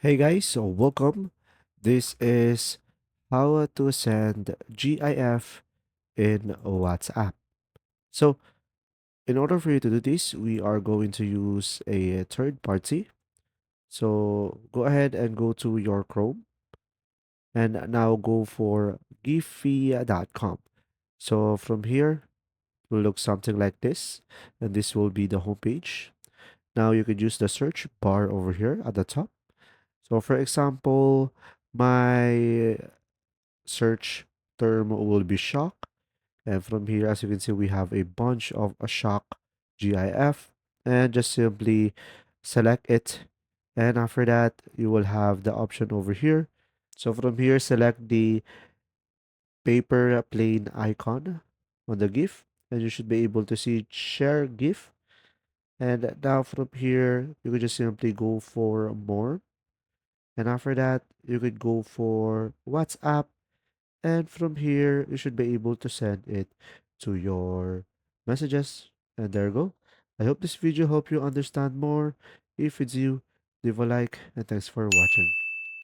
Hey guys, so welcome. This is how to send GIF in WhatsApp. So, in order for you to do this, we are going to use a third party. So, go ahead and go to your Chrome and now go for giphy.com. So, from here, it will look something like this, and this will be the homepage. Now, you could use the search bar over here at the top. So, for example, my search term will be shock. And from here, as you can see, we have a bunch of a shock GIF and just simply select it. And after that, you will have the option over here. So from here, select the paper plane icon on the GIF and you should be able to see share GIF. And now from here, you could just simply go for more. And after that, you could go for WhatsApp. And from here, you should be able to send it to your messages. And there you go. I hope this video helped you understand more. If it's you, leave a like and thanks for watching.